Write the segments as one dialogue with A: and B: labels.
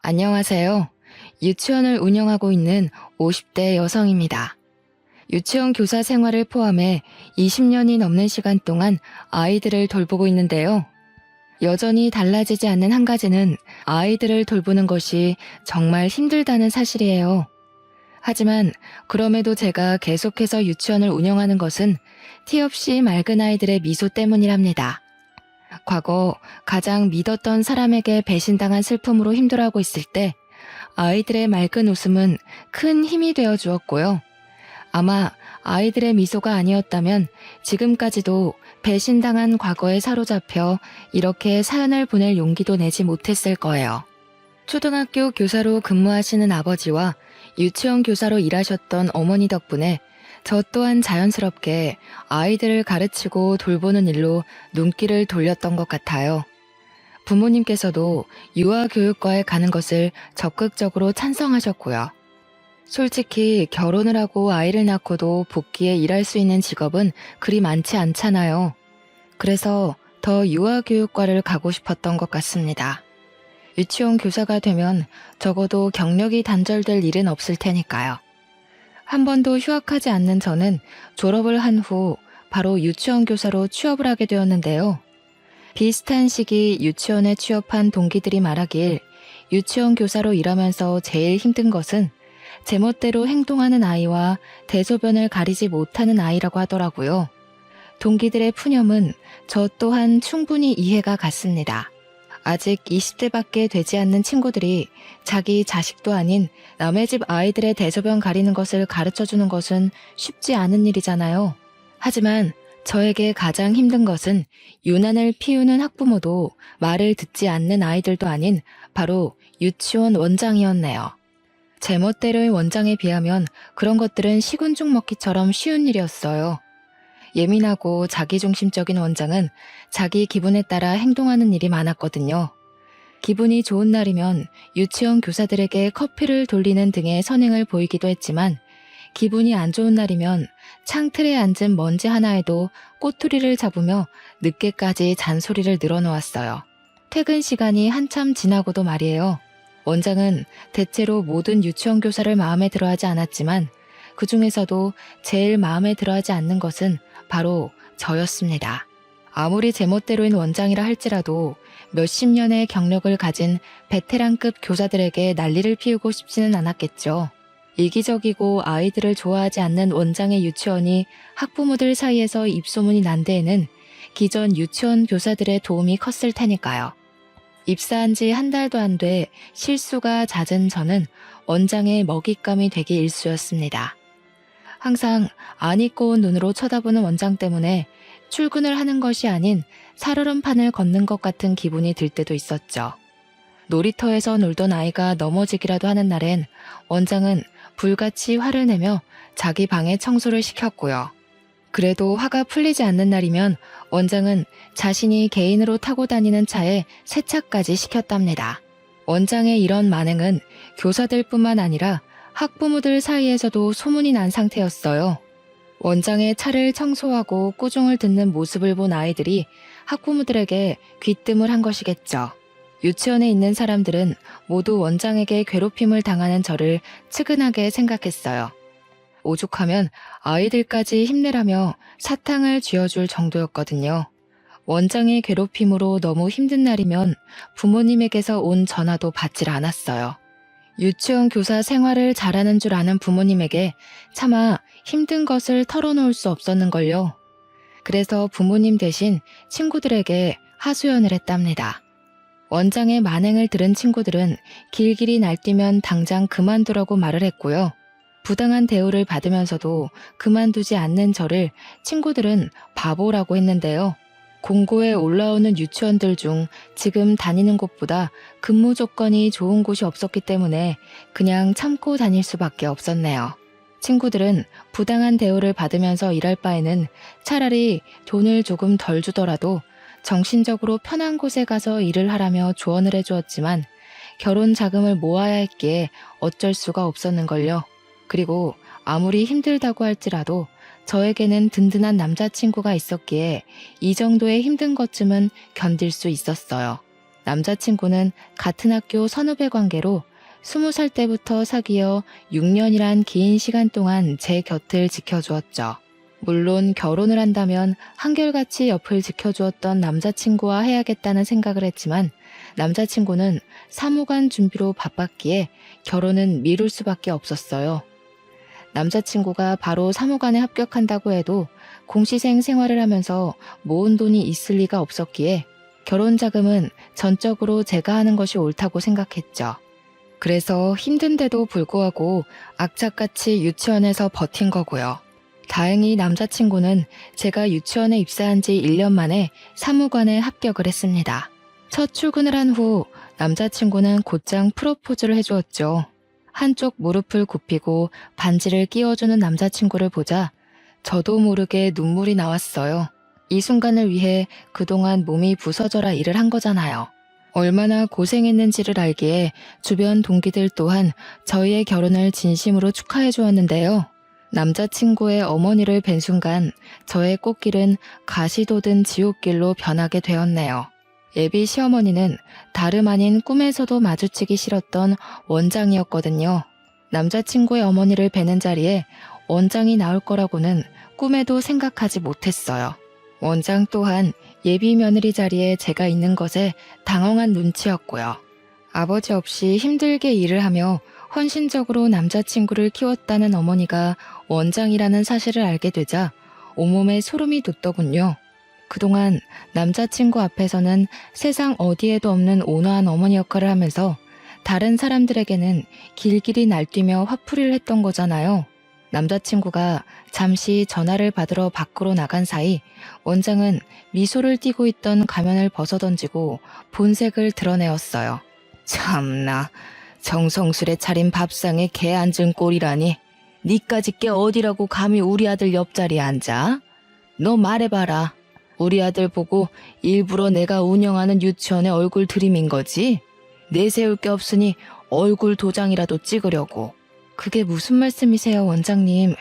A: 안녕하세요. 유치원을 운영하고 있는 50대 여성입니다. 유치원 교사 생활을 포함해 20년이 넘는 시간 동안 아이들을 돌보고 있는데요. 여전히 달라지지 않는 한 가지는 아이들을 돌보는 것이 정말 힘들다는 사실이에요. 하지만 그럼에도 제가 계속해서 유치원을 운영하는 것은 티 없이 맑은 아이들의 미소 때문이랍니다. 과거 가장 믿었던 사람에게 배신당한 슬픔으로 힘들어하고 있을 때 아이들의 맑은 웃음은 큰 힘이 되어 주었고요. 아마 아이들의 미소가 아니었다면 지금까지도 배신당한 과거에 사로잡혀 이렇게 사연을 보낼 용기도 내지 못했을 거예요. 초등학교 교사로 근무하시는 아버지와 유치원 교사로 일하셨던 어머니 덕분에 저 또한 자연스럽게 아이들을 가르치고 돌보는 일로 눈길을 돌렸던 것 같아요. 부모님께서도 유아교육과에 가는 것을 적극적으로 찬성하셨고요. 솔직히 결혼을 하고 아이를 낳고도 복귀해 일할 수 있는 직업은 그리 많지 않잖아요. 그래서 더 유아교육과를 가고 싶었던 것 같습니다. 유치원 교사가 되면 적어도 경력이 단절될 일은 없을 테니까요. 한 번도 휴학하지 않는 저는 졸업을 한 후 바로 유치원 교사로 취업을 하게 되었는데요. 비슷한 시기 유치원에 취업한 동기들이 말하길 유치원 교사로 일하면서 제일 힘든 것은 제멋대로 행동하는 아이와 대소변을 가리지 못하는 아이라고 하더라고요. 동기들의 푸념은 저 또한 충분히 이해가 갔습니다. 아직 20대밖에 되지 않는 친구들이 자기 자식도 아닌 남의 집 아이들의 대소변 가리는 것을 가르쳐주는 것은 쉽지 않은 일이잖아요. 하지만 저에게 가장 힘든 것은 유난을 피우는 학부모도 말을 듣지 않는 아이들도 아닌 바로 유치원 원장이었네요. 제멋대로의 원장에 비하면 그런 것들은 식은 죽 먹기처럼 쉬운 일이었어요. 예민하고 자기중심적인 원장은 자기 기분에 따라 행동하는 일이 많았거든요. 기분이 좋은 날이면 유치원 교사들에게 커피를 돌리는 등의 선행을 보이기도 했지만 기분이 안 좋은 날이면 창틀에 앉은 먼지 하나에도 꼬투리를 잡으며 늦게까지 잔소리를 늘어놓았어요. 퇴근 시간이 한참 지나고도 말이에요. 원장은 대체로 모든 유치원 교사를 마음에 들어하지 않았지만 그 중에서도 제일 마음에 들어하지 않는 것은 바로 저였습니다. 아무리 제멋대로인 원장이라 할지라도 몇십 년의 경력을 가진 베테랑급 교사들에게 난리를 피우고 싶지는 않았겠죠. 이기적이고 아이들을 좋아하지 않는 원장의 유치원이 학부모들 사이에서 입소문이 난 데에는 기존 유치원 교사들의 도움이 컸을 테니까요. 입사한 지 한 달도 안 돼 실수가 잦은 저는 원장의 먹잇감이 되기 일쑤였습니다. 항상 안 잊고 온 눈으로 쳐다보는 원장 때문에 출근을 하는 것이 아닌 살얼음판을 걷는 것 같은 기분이 들 때도 있었죠. 놀이터에서 놀던 아이가 넘어지기라도 하는 날엔 원장은 불같이 화를 내며 자기 방에 청소를 시켰고요. 그래도 화가 풀리지 않는 날이면 원장은 자신이 개인으로 타고 다니는 차에 세차까지 시켰답니다. 원장의 이런 만행은 교사들뿐만 아니라 학부모들 사이에서도 소문이 난 상태였어요. 원장의 차를 청소하고 꾸중을 듣는 모습을 본 아이들이 학부모들에게 귀뜸을 한 것이겠죠. 유치원에 있는 사람들은 모두 원장에게 괴롭힘을 당하는 저를 측은하게 생각했어요. 오죽하면 아이들까지 힘내라며 사탕을 쥐어줄 정도였거든요. 원장의 괴롭힘으로 너무 힘든 날이면 부모님에게서 온 전화도 받질 않았어요. 유치원 교사 생활을 잘하는 줄 아는 부모님에게 차마 힘든 것을 털어놓을 수 없었는걸요. 그래서 부모님 대신 친구들에게 하소연을 했답니다. 원장의 만행을 들은 친구들은 길길이 날뛰면 당장 그만두라고 말을 했고요. 부당한 대우를 받으면서도 그만두지 않는 저를 친구들은 바보라고 했는데요. 공고에 올라오는 유치원들 중 지금 다니는 곳보다 근무 조건이 좋은 곳이 없었기 때문에 그냥 참고 다닐 수밖에 없었네요. 친구들은 부당한 대우를 받으면서 일할 바에는 차라리 돈을 조금 덜 주더라도 정신적으로 편한 곳에 가서 일을 하라며 조언을 해주었지만 결혼 자금을 모아야 했기에 어쩔 수가 없었는걸요. 그리고 아무리 힘들다고 할지라도 저에게는 든든한 남자친구가 있었기에 이 정도의 힘든 것쯤은 견딜 수 있었어요. 남자친구는 같은 학교 선후배 관계로 20살 때부터 사귀어 6년이란 긴 시간 동안 제 곁을 지켜주었죠. 물론 결혼을 한다면 한결같이 옆을 지켜주었던 남자친구와 해야겠다는 생각을 했지만 남자친구는 사무관 준비로 바빴기에 결혼은 미룰 수밖에 없었어요. 남자친구가 바로 사무관에 합격한다고 해도 공시생 생활을 하면서 모은 돈이 있을 리가 없었기에 결혼 자금은 전적으로 제가 하는 것이 옳다고 생각했죠. 그래서 힘든데도 불구하고 악착같이 유치원에서 버틴 거고요. 다행히 남자친구는 제가 유치원에 입사한 지 1년 만에 사무관에 합격을 했습니다. 첫 출근을 한 후 남자친구는 곧장 프로포즈를 해주었죠. 한쪽 무릎을 굽히고 반지를 끼워주는 남자친구를 보자 저도 모르게 눈물이 나왔어요. 이 순간을 위해 그동안 몸이 부서져라 일을 한 거잖아요. 얼마나 고생했는지를 알기에 주변 동기들 또한 저희의 결혼을 진심으로 축하해 주었는데요. 남자친구의 어머니를 뵌 순간 저의 꽃길은 가시돋은 지옥길로 변하게 되었네요. 예비 시어머니는 다름 아닌 꿈에서도 마주치기 싫었던 원장이었거든요. 남자친구의 어머니를 뵈는 자리에 원장이 나올 거라고는 꿈에도 생각하지 못했어요. 원장 또한 예비 며느리 자리에 제가 있는 것에 당황한 눈치였고요. 아버지 없이 힘들게 일을 하며 헌신적으로 남자친구를 키웠다는 어머니가 원장이라는 사실을 알게 되자 온몸에 소름이 돋더군요. 그동안 남자친구 앞에서는 세상 어디에도 없는 온화한 어머니 역할을 하면서 다른 사람들에게는 길길이 날뛰며 화풀이를 했던 거잖아요. 남자친구가 잠시 전화를 받으러 밖으로 나간 사이 원장은 미소를 띠고 있던 가면을 벗어던지고 본색을 드러내었어요. 참나, 정성스레 차린 밥상에 개 앉은 꼴이라니. 니까짓 게 어디라고 감히 우리 아들 옆자리에 앉아? 너 말해봐라. 우리 아들 보고 일부러 내가 운영하는 유치원에 얼굴 들이민 거지? 내세울 게 없으니 얼굴 도장이라도 찍으려고. 그게 무슨 말씀이세요, 원장님?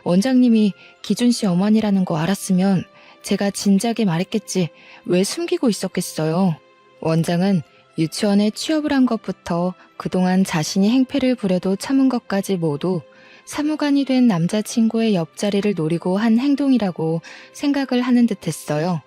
A: 원장님이 기준 씨 어머니라는 거 알았으면 제가 진작에 말했겠지 왜 숨기고 있었겠어요. 원장은 유치원에 취업을 한 것부터 그동안 자신이 행패를 부려도 참은 것까지 모두 사무관이 된 남자친구의 옆자리를 노리고 한 행동이라고 생각을 하는 듯 했어요.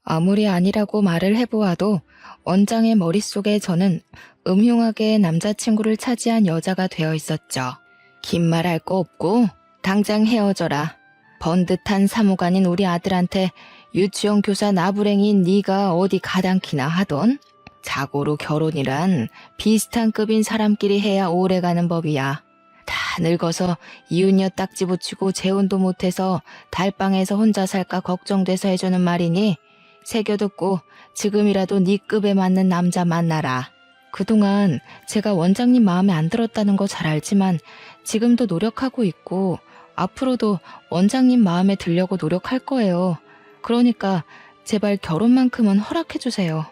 A: 아무리 아니라고 말을 해보아도 원장의 머릿속에 저는 음흉하게 남자친구를 차지한 여자가 되어 있었죠. 긴 말 할 거 없고 당장 헤어져라. 번듯한 사무관인 우리 아들한테 유치원 교사 나부랭인 네가 어디 가당키나 하던? 자고로 결혼이란 비슷한 급인 사람끼리 해야 오래가는 법이야. 다 늙어서 이웃녀 딱지 붙이고 재혼도 못해서 달방에서 혼자 살까 걱정돼서 해주는 말이니 새겨듣고 지금이라도 네 급에 맞는 남자 만나라. 그동안 제가 원장님 마음에 안 들었다는 거 잘 알지만 지금도 노력하고 있고 앞으로도 원장님 마음에 들려고 노력할 거예요. 그러니까 제발 결혼만큼은 허락해주세요.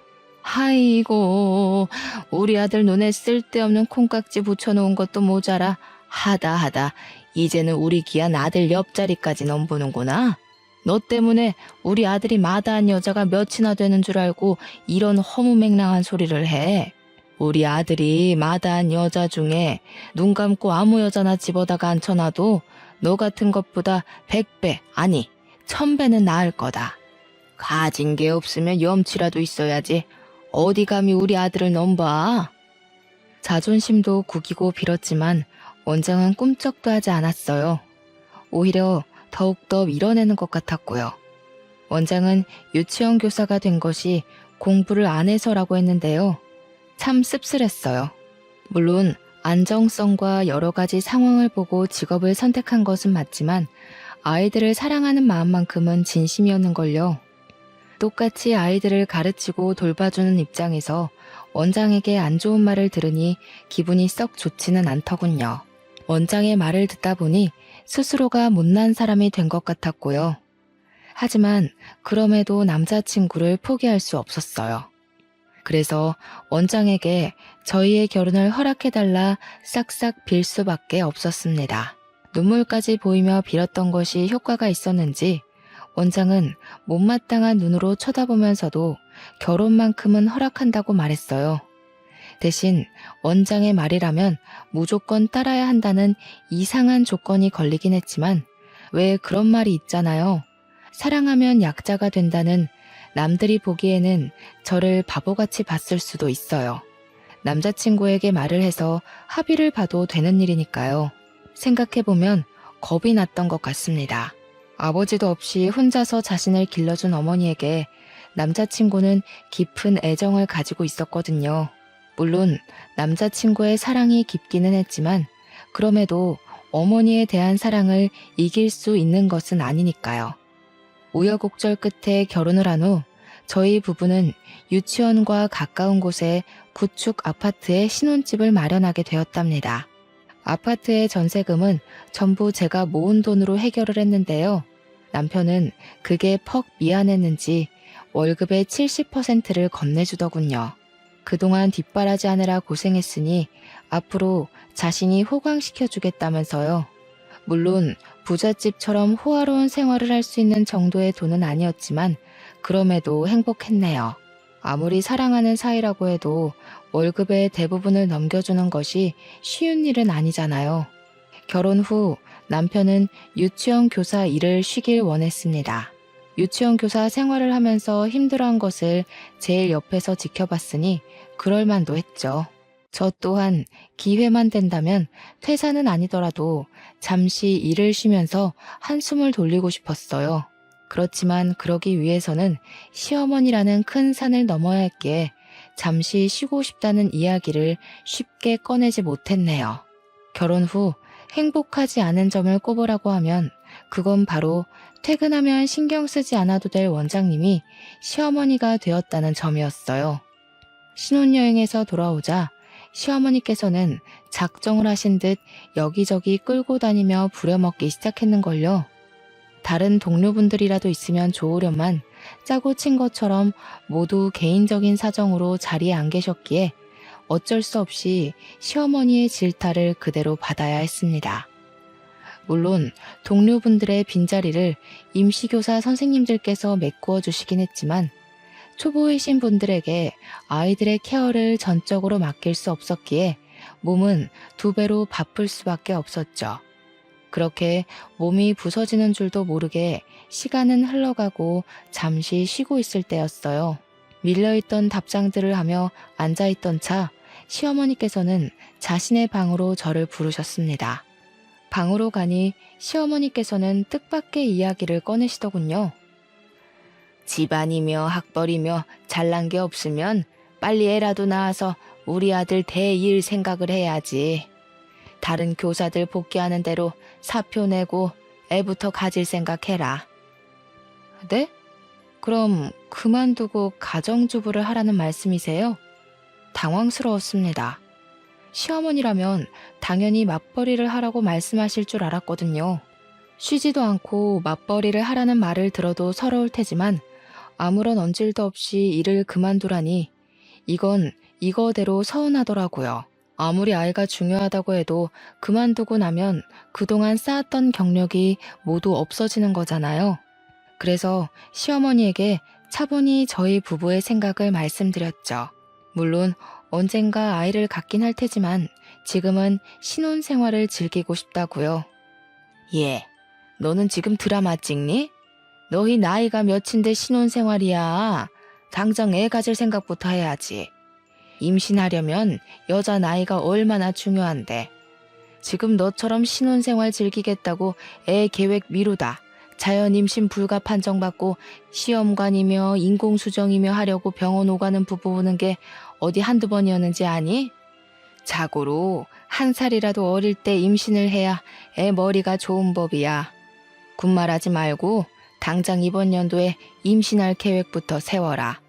A: 아이고, 우리 아들 눈에 쓸데없는 콩깍지 붙여놓은 것도 모자라 하다 이제는 우리 귀한 아들 옆자리까지 넘보는구나. 너 때문에 우리 아들이 마다한 여자가 몇이나 되는 줄 알고 이런 허무맹랑한 소리를 해. 우리 아들이 마다한 여자 중에 눈 감고 아무 여자나 집어다가 앉혀놔도 너 같은 것보다 100배 아니 1000배는 나을 거다. 가진 게 없으면 염치라도 있어야지. 어디 감히 우리 아들을 넘봐. 자존심도 구기고 빌었지만 원장은 꿈쩍도 하지 않았어요. 오히려 더욱더 밀어내는 것 같았고요. 원장은 유치원 교사가 된 것이 공부를 안 해서라고 했는데요. 참 씁쓸했어요. 물론 안정성과 여러 가지 상황을 보고 직업을 선택한 것은 맞지만 아이들을 사랑하는 마음만큼은 진심이었는걸요. 똑같이 아이들을 가르치고 돌봐주는 입장에서 원장에게 안 좋은 말을 들으니 기분이 썩 좋지는 않더군요. 원장의 말을 듣다 보니 스스로가 못난 사람이 된 것 같았고요. 하지만 그럼에도 남자친구를 포기할 수 없었어요. 그래서 원장에게 저희의 결혼을 허락해달라 싹싹 빌 수밖에 없었습니다. 눈물까지 보이며 빌었던 것이 효과가 있었는지 원장은 못마땅한 눈으로 쳐다보면서도 결혼만큼은 허락한다고 말했어요. 대신 원장의 말이라면 무조건 따라야 한다는 이상한 조건이 걸리긴 했지만 왜 그런 말이 있잖아요. 사랑하면 약자가 된다는. 남들이 보기에는 저를 바보같이 봤을 수도 있어요. 남자친구에게 말을 해서 합의를 봐도 되는 일이니까요. 생각해보면 겁이 났던 것 같습니다. 아버지도 없이 혼자서 자신을 길러준 어머니에게 남자친구는 깊은 애정을 가지고 있었거든요. 물론 남자친구의 사랑이 깊기는 했지만 그럼에도 어머니에 대한 사랑을 이길 수 있는 것은 아니니까요. 우여곡절 끝에 결혼을 한 후 저희 부부는 유치원과 가까운 곳에 구축 아파트에 신혼집을 마련하게 되었답니다. 아파트의 전세금은 전부 제가 모은 돈으로 해결을 했는데요. 남편은 그게 퍽 미안했는지 월급의 70%를 건네주더군요. 그동안 뒷바라지하느라 고생했으니 앞으로 자신이 호강시켜주겠다면서요. 물론 부잣집처럼 호화로운 생활을 할 수 있는 정도의 돈은 아니었지만 그럼에도 행복했네요. 아무리 사랑하는 사이라고 해도 월급의 대부분을 넘겨주는 것이 쉬운 일은 아니잖아요. 결혼 후 남편은 유치원 교사 일을 쉬길 원했습니다. 유치원 교사 생활을 하면서 힘들어한 것을 제일 옆에서 지켜봤으니 그럴 만도 했죠. 저 또한 기회만 된다면 퇴사는 아니더라도 잠시 일을 쉬면서 한숨을 돌리고 싶었어요. 그렇지만 그러기 위해서는 시어머니라는 큰 산을 넘어야 했기에 잠시 쉬고 싶다는 이야기를 쉽게 꺼내지 못했네요. 결혼 후 행복하지 않은 점을 꼽으라고 하면 그건 바로 퇴근하면 신경 쓰지 않아도 될 원장님이 시어머니가 되었다는 점이었어요. 신혼여행에서 돌아오자 시어머니께서는 작정을 하신 듯 여기저기 끌고 다니며 부려먹기 시작했는걸요. 다른 동료분들이라도 있으면 좋으련만 짜고 친 것처럼 모두 개인적인 사정으로 자리에 안 계셨기에 어쩔 수 없이 시어머니의 질타를 그대로 받아야 했습니다. 물론 동료분들의 빈자리를 임시교사 선생님들께서 메꾸어 주시긴 했지만 초보이신 분들에게 아이들의 케어를 전적으로 맡길 수 없었기에 몸은 2배로 바쁠 수밖에 없었죠. 그렇게 몸이 부서지는 줄도 모르게 시간은 흘러가고 잠시 쉬고 있을 때였어요. 밀려있던 답장들을 하며 앉아있던 차 시어머니께서는 자신의 방으로 저를 부르셨습니다. 방으로 가니 시어머니께서는 뜻밖의 이야기를 꺼내시더군요. 집안이며 학벌이며 잘난 게 없으면 빨리 애라도 낳아서 우리 아들 대일 생각을 해야지. 다른 교사들 복귀하는 대로 사표 내고 애부터 가질 생각해라. 네? 그럼 그만두고 가정주부를 하라는 말씀이세요? 당황스러웠습니다. 시어머니라면 당연히 맞벌이를 하라고 말씀하실 줄 알았거든요. 쉬지도 않고 맞벌이를 하라는 말을 들어도 서러울 테지만 아무런 언질도 없이 일을 그만두라니 이건 이거대로 서운하더라고요. 아무리 아이가 중요하다고 해도 그만두고 나면 그동안 쌓았던 경력이 모두 없어지는 거잖아요. 그래서 시어머니에게 차분히 저희 부부의 생각을 말씀드렸죠. 물론 언젠가 아이를 갖긴 할 테지만 지금은 신혼생활을 즐기고 싶다고요. 예, 너는 지금 드라마 찍니? 너희 나이가 몇인데 신혼생활이야. 당장 애 가질 생각부터 해야지. 임신하려면 여자 나이가 얼마나 중요한데. 지금 너처럼 신혼생활 즐기겠다고 애 계획 미루다 자연 임신 불가 판정받고 시험관이며 인공수정이며 하려고 병원 오가는 부부 보는 게 어디 한두 번이었는지 아니? 자고로 1살이라도 어릴 때 임신을 해야 애 머리가 좋은 법이야. 군말하지 말고 당장 이번 연도에 임신할 계획부터 세워라.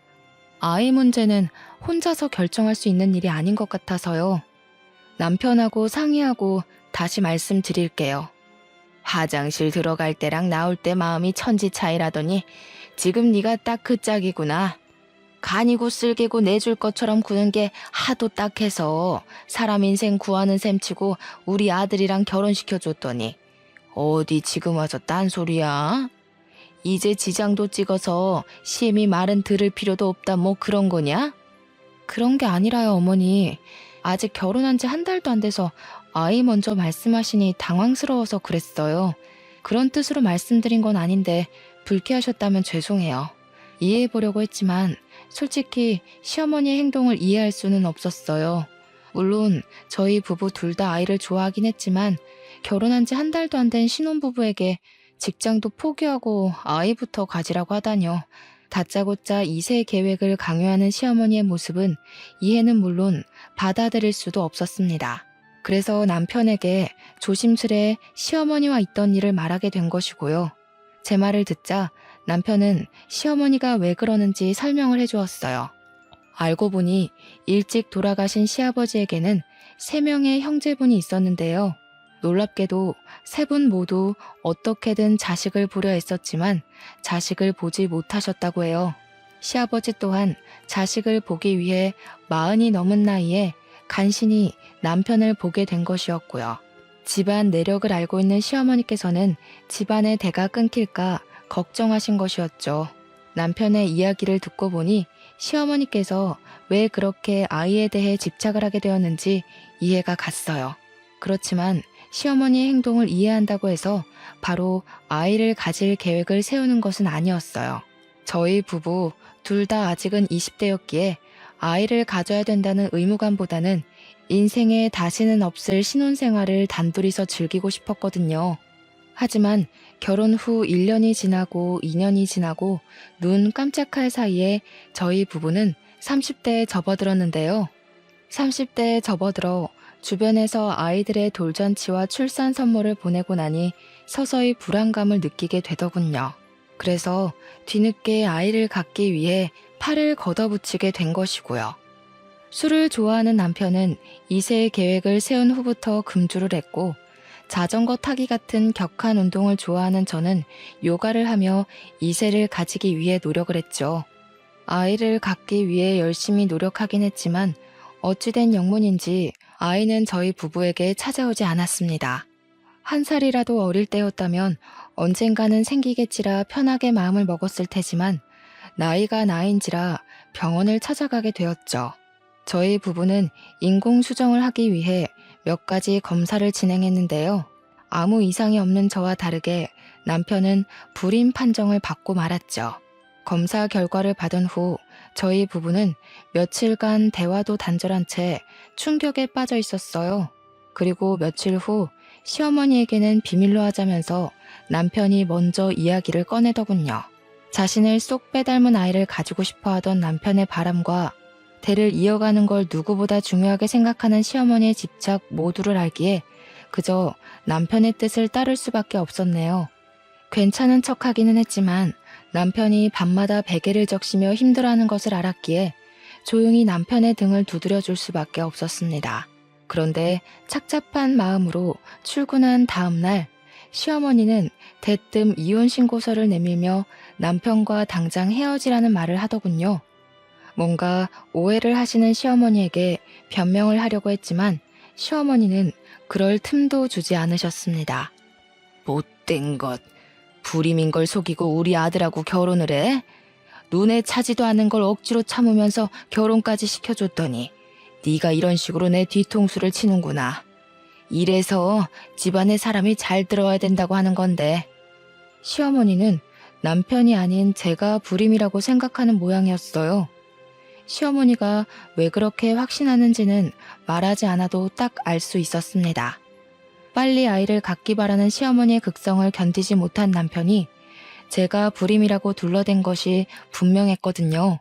A: 아이 문제는 혼자서 결정할 수 있는 일이 아닌 것 같아서요. 남편하고 상의하고 다시 말씀드릴게요. 화장실 들어갈 때랑 나올 때 마음이 천지 차이라더니 지금 네가 딱 그 짝이구나. 간이고 쓸개고 내줄 것처럼 구는 게 하도 딱해서 사람 인생 구하는 셈치고 우리 아들이랑 결혼시켜줬더니 어디 지금 와서 딴소리야? 이제 지장도 찍어서 시엠이 말은 들을 필요도 없다 뭐 그런 거냐? 그런 게 아니라요, 어머니. 아직 결혼한 지 한 달도 안 돼서 아이 먼저 말씀하시니 당황스러워서 그랬어요. 그런 뜻으로 말씀드린 건 아닌데 불쾌하셨다면 죄송해요. 이해해보려고 했지만 솔직히 시어머니의 행동을 이해할 수는 없었어요. 물론 저희 부부 둘 다 아이를 좋아하긴 했지만 결혼한 지 한 달도 안 된 신혼부부에게 직장도 포기하고 아이부터 가지라고 하다뇨. 다짜고짜 2세 계획을 강요하는 시어머니의 모습은 이해는 물론 받아들일 수도 없었습니다. 그래서 남편에게 조심스레 시어머니와 있던 일을 말하게 된 것이고요. 제 말을 듣자 남편은 시어머니가 왜 그러는지 설명을 해주었어요. 알고 보니 일찍 돌아가신 시아버지에게는 3명의 형제분이 있었는데요. 놀랍게도 3분 모두 어떻게든 자식을 보려 했었지만 자식을 보지 못하셨다고 해요. 시아버지 또한 자식을 보기 위해 40이 넘은 나이에 간신히 남편을 보게 된 것이었고요. 집안 내력을 알고 있는 시어머니께서는 집안의 대가 끊길까 걱정하신 것이었죠. 남편의 이야기를 듣고 보니 시어머니께서 왜 그렇게 아이에 대해 집착을 하게 되었는지 이해가 갔어요. 그렇지만 시어머니의 행동을 이해한다고 해서 바로 아이를 가질 계획을 세우는 것은 아니었어요. 저희 부부 둘 다 아직은 20대였기에 아이를 가져야 된다는 의무감보다는 인생에 다시는 없을 신혼생활을 단둘이서 즐기고 싶었거든요. 하지만 결혼 후 1년이 지나고 2년이 지나고 눈 깜짝할 사이에 저희 부부는 30대에 접어들었는데요. 30대에 접어들어 주변에서 아이들의 돌잔치와 출산 선물을 보내고 나니 서서히 불안감을 느끼게 되더군요. 그래서 뒤늦게 아이를 갖기 위해 팔을 걷어붙이게 된 것이고요. 술을 좋아하는 남편은 2세 계획을 세운 후부터 금주를 했고 자전거 타기 같은 격한 운동을 좋아하는 저는 요가를 하며 2세를 가지기 위해 노력을 했죠. 아이를 갖기 위해 열심히 노력하긴 했지만 어찌된 영문인지 아이는 저희 부부에게 찾아오지 않았습니다. 1살이라도 어릴 때였다면 언젠가는 생기겠지라 편하게 마음을 먹었을 테지만 나이가 나이인지라 병원을 찾아가게 되었죠. 저희 부부는 인공수정을 하기 위해 몇 가지 검사를 진행했는데요. 아무 이상이 없는 저와 다르게 남편은 불임 판정을 받고 말았죠. 검사 결과를 받은 후 저희 부부는 며칠간 대화도 단절한 채 충격에 빠져 있었어요. 그리고 며칠 후 시어머니에게는 비밀로 하자면서 남편이 먼저 이야기를 꺼내더군요. 자신을 쏙 빼닮은 아이를 가지고 싶어 하던 남편의 바람과 대를 이어가는 걸 누구보다 중요하게 생각하는 시어머니의 집착 모두를 알기에 그저 남편의 뜻을 따를 수밖에 없었네요. 괜찮은 척하기는 했지만 남편이 밤마다 베개를 적시며 힘들어하는 것을 알았기에 조용히 남편의 등을 두드려줄 수밖에 없었습니다. 그런데 착잡한 마음으로 출근한 다음 날 시어머니는 대뜸 이혼 신고서를 내밀며 남편과 당장 헤어지라는 말을 하더군요. 뭔가 오해를 하시는 시어머니에게 변명을 하려고 했지만 시어머니는 그럴 틈도 주지 않으셨습니다. 못된 것, 불임인 걸 속이고 우리 아들하고 결혼을 해? 눈에 차지도 않는 걸 억지로 참으면서 결혼까지 시켜줬더니 네가 이런 식으로 내 뒤통수를 치는구나. 이래서 집안에 사람이 잘 들어야 된다고 하는 건데. 시어머니는 남편이 아닌 제가 불임이라고 생각하는 모양이었어요. 시어머니가 왜 그렇게 확신하는지는 말하지 않아도 딱 알 수 있었습니다. 빨리 아이를 갖기 바라는 시어머니의 극성을 견디지 못한 남편이 제가 불임이라고 둘러댄 것이 분명했거든요.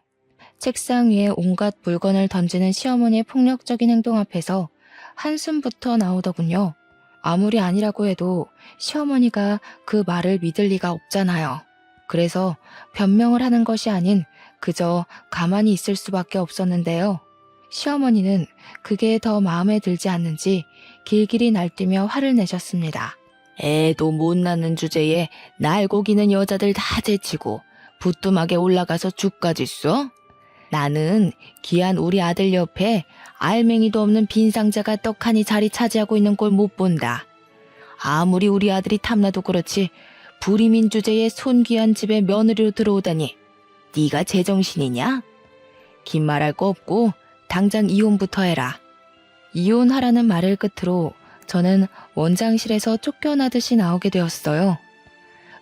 A: 책상 위에 온갖 물건을 던지는 시어머니의 폭력적인 행동 앞에서 한숨부터 나오더군요. 아무리 아니라고 해도 시어머니가 그 말을 믿을 리가 없잖아요. 그래서 변명을 하는 것이 아닌 그저 가만히 있을 수밖에 없었는데요. 시어머니는 그게 더 마음에 들지 않는지 길길이 날뛰며 화를 내셨습니다. 애도 못 낳는 주제에 날고기는 여자들 다 제치고 부뚜막에 올라가서 죽까지 써? 나는 귀한 우리 아들 옆에 알맹이도 없는 빈 상자가 떡하니 자리 차지하고 있는 꼴 못 본다. 아무리 우리 아들이 탐나도 그렇지 불임인 주제에 손귀한 집에 며느리로 들어오다니 네가 제정신이냐? 긴 말할 거 없고 당장 이혼부터 해라. 이혼하라는 말을 끝으로 저는 원장실에서 쫓겨나듯이 나오게 되었어요.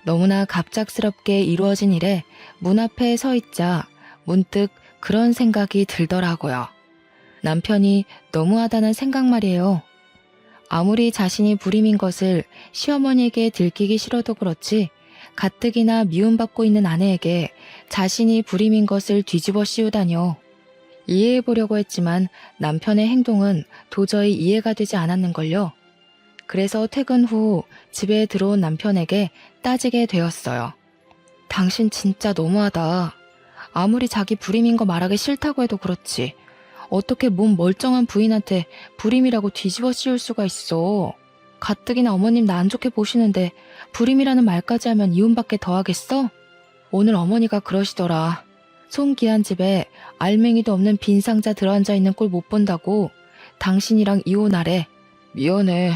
A: 너무나 갑작스럽게 이루어진 일에 문 앞에 서 있자 문득 그런 생각이 들더라고요. 남편이 너무하다는 생각 말이에요. 아무리 자신이 불임인 것을 시어머니에게 들키기 싫어도 그렇지 가뜩이나 미움받고 있는 아내에게 자신이 불임인 것을 뒤집어 씌우다뇨. 이해해보려고 했지만 남편의 행동은 도저히 이해가 되지 않았는걸요. 그래서 퇴근 후 집에 들어온 남편에게 따지게 되었어요. 당신 진짜 너무하다. 아무리 자기 불임인 거 말하기 싫다고 해도 그렇지. 어떻게 몸 멀쩡한 부인한테 불임이라고 뒤집어 씌울 수가 있어. 가뜩이나 어머님 나 안 좋게 보시는데 불임이라는 말까지 하면 이혼밖에 더 하겠어? 오늘 어머니가 그러시더라. 손귀한 집에 알맹이도 없는 빈 상자 들어앉아 있는 꼴 못 본다고 당신이랑 이혼하래. 미안해.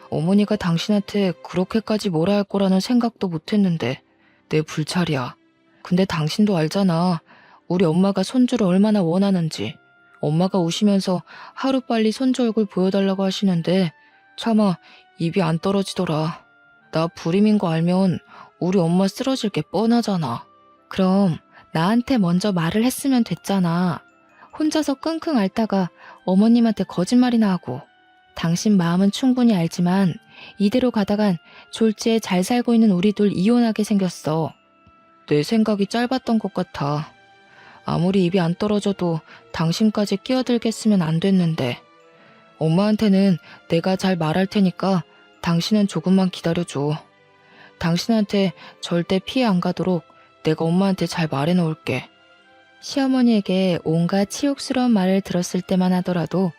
A: 어머니가 당신한테 그렇게까지 뭐라 할 거라는 생각도 못했는데 내 불찰이야. 근데 당신도 알잖아. 우리 엄마가 손주를 얼마나 원하는지. 엄마가 우시면서 하루빨리 손주 얼굴 보여달라고 하시는데 차마 입이 안 떨어지더라. 나 불임인 거 알면 우리 엄마 쓰러질 게 뻔하잖아. 그럼 나한테 먼저 말을 했으면 됐잖아. 혼자서 끙끙 앓다가 어머님한테 거짓말이나 하고. 당신 마음은 충분히 알지만 이대로 가다간 졸지에 잘 살고 있는 우리 둘 이혼하게 생겼어. 내 생각이 짧았던 것 같아. 아무리 입이 안 떨어져도 당신까지 끼어들겠으면 안 됐는데. 엄마한테는 내가 잘 말할 테니까 당신은 조금만 기다려줘. 당신한테 절대 피해 안 가도록 내가 엄마한테 잘 말해놓을게. 시어머니에게 온갖 치욕스러운 말을 들었을 때만 하더라도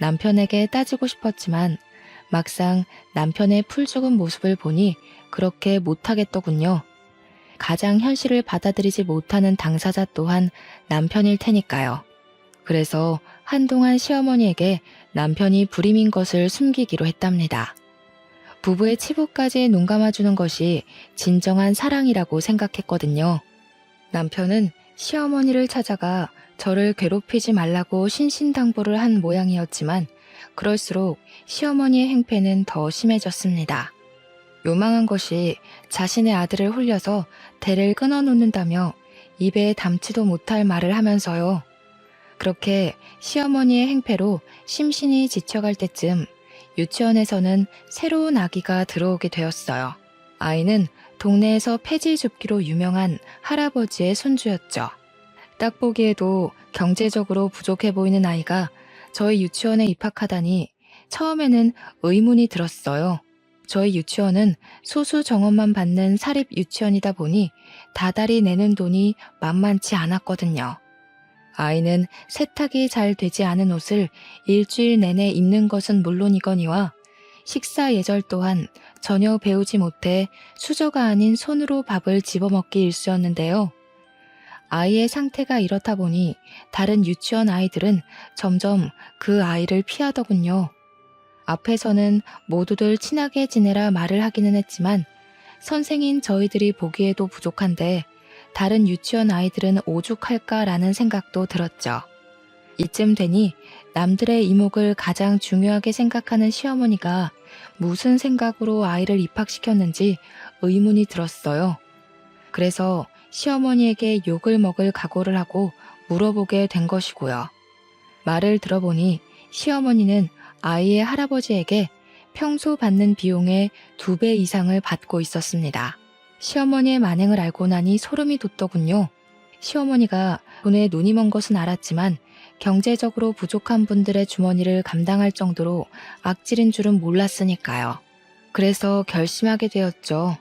A: 남편에게 따지고 싶었지만 막상 남편의 풀 죽은 모습을 보니 그렇게 못하겠더군요. 가장 현실을 받아들이지 못하는 당사자 또한 남편일 테니까요. 그래서 한동안 시어머니에게 남편이 불임인 것을 숨기기로 했답니다. 부부의 치부까지 눈감아주는 것이 진정한 사랑이라고 생각했거든요. 남편은 시어머니를 찾아가 저를 괴롭히지 말라고 신신당부를 한 모양이었지만 그럴수록 시어머니의 행패는 더 심해졌습니다. 요망한 것이 자신의 아들을 홀려서 대를 끊어놓는다며 입에 담지도 못할 말을 하면서요. 그렇게 시어머니의 행패로 심신이 지쳐갈 때쯤 유치원에서는 새로운 아기가 들어오게 되었어요. 아이는 동네에서 폐지 줍기로 유명한 할아버지의 손주였죠. 딱 보기에도 경제적으로 부족해 보이는 아이가 저희 유치원에 입학하다니 처음에는 의문이 들었어요. 저희 유치원은 소수 정원만 받는 사립 유치원이다 보니 다달이 내는 돈이 만만치 않았거든요. 아이는 세탁이 잘 되지 않은 옷을 일주일 내내 입는 것은 물론이거니와 식사 예절 또한 전혀 배우지 못해 수저가 아닌 손으로 밥을 집어먹기 일쑤였는데요. 아이의 상태가 이렇다 보니 다른 유치원 아이들은 점점 그 아이를 피하더군요. 앞에서는 모두들 친하게 지내라 말을 하기는 했지만 선생인 저희들이 보기에도 부족한데 다른 유치원 아이들은 오죽할까라는 생각도 들었죠. 이쯤 되니 남들의 이목을 가장 중요하게 생각하는 시어머니가 무슨 생각으로 아이를 입학시켰는지 의문이 들었어요. 그래서 시어머니에게 욕을 먹을 각오를 하고 물어보게 된 것이고요. 말을 들어보니 시어머니는 아이의 할아버지에게 평소 받는 비용의 2배 이상을 받고 있었습니다. 시어머니의 만행을 알고 나니 소름이 돋더군요. 시어머니가 돈에 눈이 먼 것은 알았지만 경제적으로 부족한 분들의 주머니를 감당할 정도로 악질인 줄은 몰랐으니까요. 그래서 결심하게 되었죠.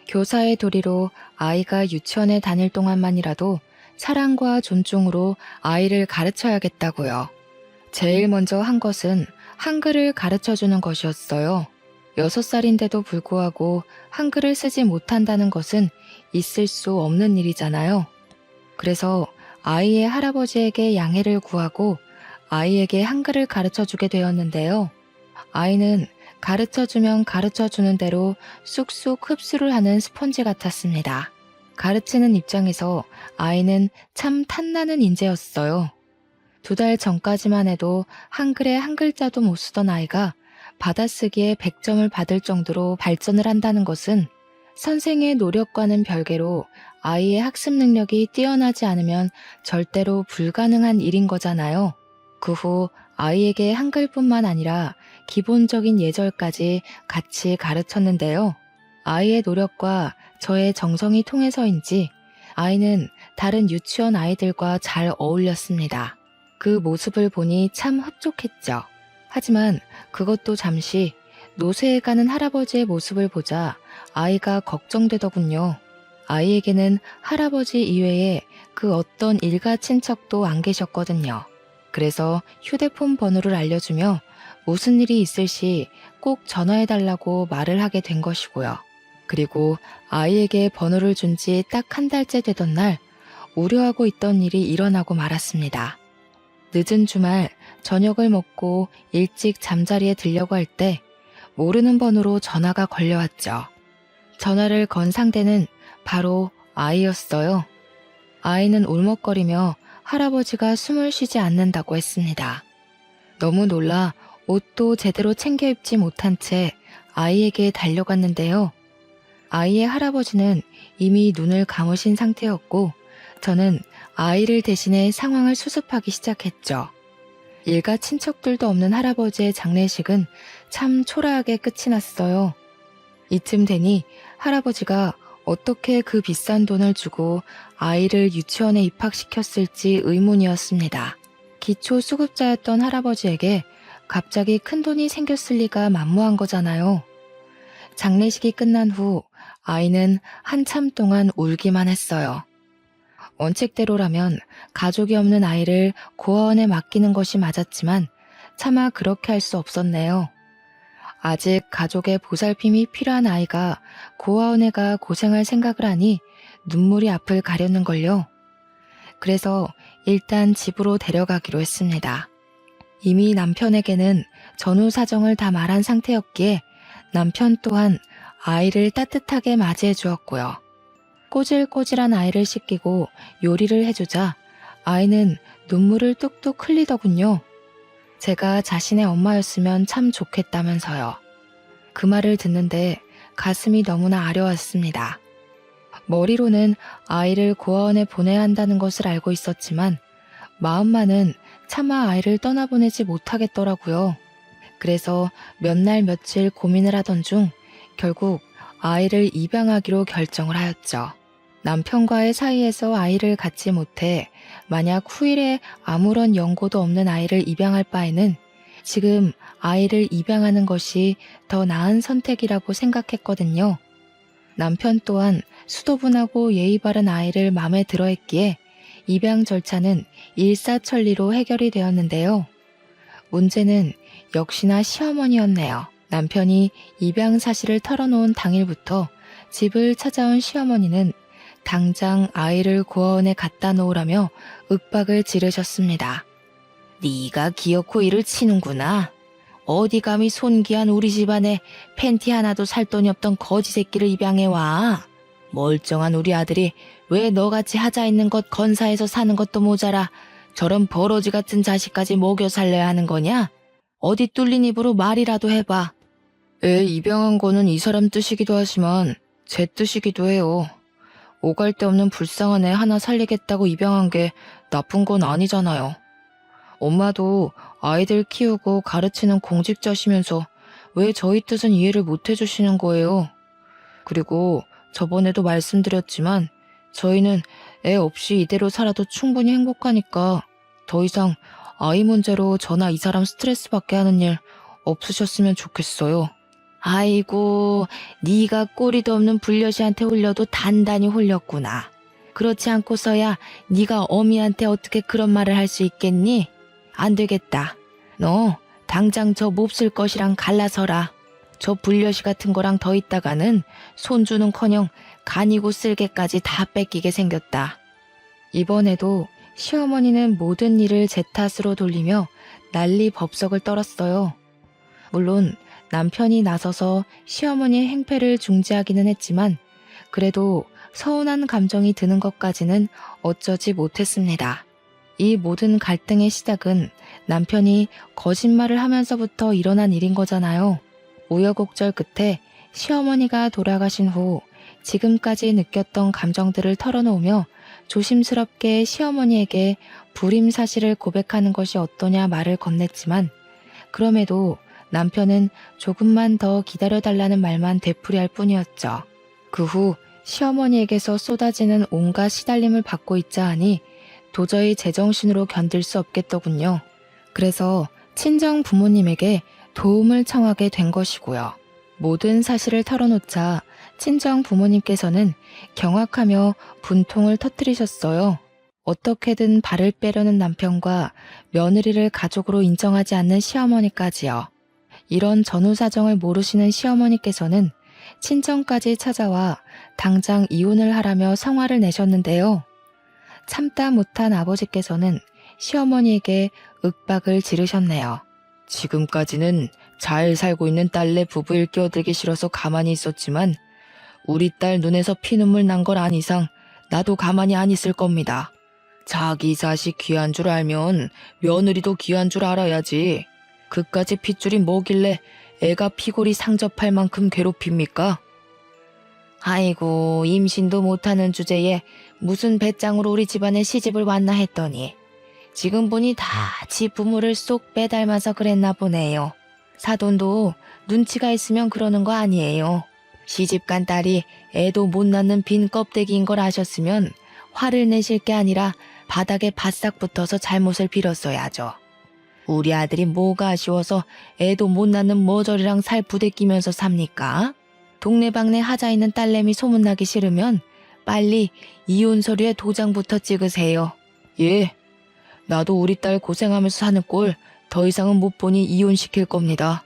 A: 교사의 도리로 아이가 유치원에 다닐 동안만이라도 사랑과 존중으로 아이를 가르쳐야겠다고요. 제일 먼저 한 것은 한글을 가르쳐주는 것이었어요. 6살인데도 불구하고 한글을 쓰지 못한다는 것은 있을 수 없는 일이잖아요. 그래서 아이의 할아버지에게 양해를 구하고 아이에게 한글을 가르쳐주게 되었는데요. 아이는 가르쳐주면 가르쳐주는 대로 쑥쑥 흡수를 하는 스펀지 같았습니다. 가르치는 입장에서 아이는 참 탐나는 인재였어요. 2달 전까지만 해도 한글에 한 글자도 못 쓰던 아이가 받아쓰기에 100점을 받을 정도로 발전을 한다는 것은 선생의 노력과는 별개로 아이의 학습 능력이 뛰어나지 않으면 절대로 불가능한 일인 거잖아요. 그 후 아이에게 한글뿐만 아니라 기본적인 예절까지 같이 가르쳤는데요. 아이의 노력과 저의 정성이 통해서인지 아이는 다른 유치원 아이들과 잘 어울렸습니다. 그 모습을 보니 참 흡족했죠. 하지만 그것도 잠시 노쇠해 가는 할아버지의 모습을 보자 아이가 걱정되더군요. 아이에게는 할아버지 이외에 그 어떤 일가 친척도 안 계셨거든요. 그래서 휴대폰 번호를 알려주며 무슨 일이 있을 시 꼭 전화해달라고 말을 하게 된 것이고요. 그리고 아이에게 번호를 준 지 딱 1달째 되던 날 우려하고 있던 일이 일어나고 말았습니다. 늦은 주말 저녁을 먹고 일찍 잠자리에 들려고 할 때 모르는 번호로 전화가 걸려왔죠. 전화를 건 상대는 바로 아이였어요. 아이는 울먹거리며 할아버지가 숨을 쉬지 않는다고 했습니다. 너무 놀라 옷도 제대로 챙겨 입지 못한 채 아이에게 달려갔는데요. 아이의 할아버지는 이미 눈을 감으신 상태였고 저는 아이를 대신해 상황을 수습하기 시작했죠. 일가 친척들도 없는 할아버지의 장례식은 참 초라하게 끝이 났어요. 이쯤 되니 할아버지가 어떻게 그 비싼 돈을 주고 아이를 유치원에 입학시켰을지 의문이었습니다. 기초 수급자였던 할아버지에게 갑자기 큰 돈이 생겼을 리가 만무한 거잖아요. 장례식이 끝난 후 아이는 한참 동안 울기만 했어요. 원칙대로라면 가족이 없는 아이를 고아원에 맡기는 것이 맞았지만 차마 그렇게 할 수 없었네요. 아직 가족의 보살핌이 필요한 아이가 고아원에 가 고생할 생각을 하니 눈물이 앞을 가렸는걸요. 그래서 일단 집으로 데려가기로 했습니다. 이미 남편에게는 전후 사정을 다 말한 상태였기에 남편 또한 아이를 따뜻하게 맞이해 주었고요. 꼬질꼬질한 아이를 씻기고 요리를 해주자 아이는 눈물을 뚝뚝 흘리더군요. 제가 자신의 엄마였으면 참 좋겠다면서요. 그 말을 듣는데 가슴이 너무나 아려웠습니다. 머리로는 아이를 고아원에 보내야 한다는 것을 알고 있었지만 마음만은 차마 아이를 떠나보내지 못하겠더라고요. 그래서 몇 날 며칠 고민을 하던 중 결국 아이를 입양하기로 결정을 하였죠. 남편과의 사이에서 아이를 갖지 못해 만약 후일에 아무런 연고도 없는 아이를 입양할 바에는 지금 아이를 입양하는 것이 더 나은 선택이라고 생각했거든요. 남편 또한 수도분하고 예의 바른 아이를 마음에 들어 했기에 입양 절차는 일사천리로 해결이 되었는데요. 문제는 역시나 시어머니였네요. 남편이 입양 사실을 털어놓은 당일부터 집을 찾아온 시어머니는 당장 아이를 고아원에 갖다 놓으라며 윽박을 지르셨습니다. 네가 기어코 이를 치는구나. 어디 감히 손귀한 우리 집안에 팬티 하나도 살 돈이 없던 거지 새끼를 입양해와. 멀쩡한 우리 아들이 왜 너같이 하자 있는 것 건사해서 사는 것도 모자라 저런 버러지 같은 자식까지 먹여 살려야 하는 거냐? 어디 뚫린 입으로 말이라도 해봐. 애 입양한 거는 이 사람 뜻이기도 하지만 제 뜻이기도 해요. 오갈 데 없는 불쌍한 애 하나 살리겠다고 입양한 게 나쁜 건 아니잖아요. 엄마도 아이들 키우고 가르치는 공직자시면서 왜 저희 뜻은 이해를 못 해주시는 거예요. 그리고 저번에도 말씀드렸지만 저희는 애 없이 이대로 살아도 충분히 행복하니까 더 이상 아이 문제로 저나 이 사람 스트레스 받게 하는 일 없으셨으면 좋겠어요. 아이고, 네가 꼬리도 없는 불려시한테 홀려도 단단히 홀렸구나. 그렇지 않고서야 네가 어미한테 어떻게 그런 말을 할 수 있겠니? 안 되겠다. 너 당장 저 몹쓸 것이랑 갈라서라. 저 불려시 같은 거랑 더 있다가는 손주는커녕 간이고 쓸개까지 다 뺏기게 생겼다. 이번에도 시어머니는 모든 일을 제 탓으로 돌리며 난리 법석을 떨었어요. 물론 남편이 나서서 시어머니의 행패를 중지하기는 했지만 그래도 서운한 감정이 드는 것까지는 어쩌지 못했습니다. 이 모든 갈등의 시작은 남편이 거짓말을 하면서부터 일어난 일인 거잖아요. 우여곡절 끝에 시어머니가 돌아가신 후 지금까지 느꼈던 감정들을 털어놓으며 조심스럽게 시어머니에게 불임 사실을 고백하는 것이 어떠냐 말을 건넸지만 그럼에도 남편은 조금만 더 기다려달라는 말만 되풀이할 뿐이었죠. 그 후 시어머니에게서 쏟아지는 온갖 시달림을 받고 있자 하니 도저히 제정신으로 견딜 수 없겠더군요. 그래서 친정 부모님에게 도움을 청하게 된 것이고요. 모든 사실을 털어놓자 친정 부모님께서는 경악하며 분통을 터뜨리셨어요. 어떻게든 발을 빼려는 남편과 며느리를 가족으로 인정하지 않는 시어머니까지요. 이런 전후 사정을 모르시는 시어머니께서는 친정까지 찾아와 당장 이혼을 하라며 성화를 내셨는데요. 참다 못한 아버지께서는 시어머니에게 윽박을 지르셨네요. 지금까지는 잘 살고 있는 딸네 부부일 끼어들기 싫어서 가만히 있었지만 우리 딸 눈에서 피눈물 난 걸 안 이상 나도 가만히 안 있을 겁니다. 자기 자식 귀한 줄 알면 며느리도 귀한 줄 알아야지. 그까지 핏줄이 뭐길래 애가 피골이 상접할 만큼 괴롭힙니까? 아이고, 임신도 못하는 주제에 무슨 배짱으로 우리 집안에 시집을 왔나 했더니 지금 보니 다 지 부모를 쏙 빼닮아서 그랬나 보네요. 사돈도 눈치가 있으면 그러는 거 아니에요. 시집간 딸이 애도 못 낳는 빈 껍데기인 걸 아셨으면 화를 내실 게 아니라 바닥에 바싹 붙어서 잘못을 빌었어야죠. 우리 아들이 뭐가 아쉬워서 애도 못 낳는 머저리랑 살 부대끼면서 삽니까? 동네방네 하자 있는 딸내미 소문나기 싫으면 빨리 이혼 서류에 도장부터 찍으세요. 예, 나도 우리 딸 고생하면서 사는 꼴 더 이상은 못 보니 이혼시킬 겁니다.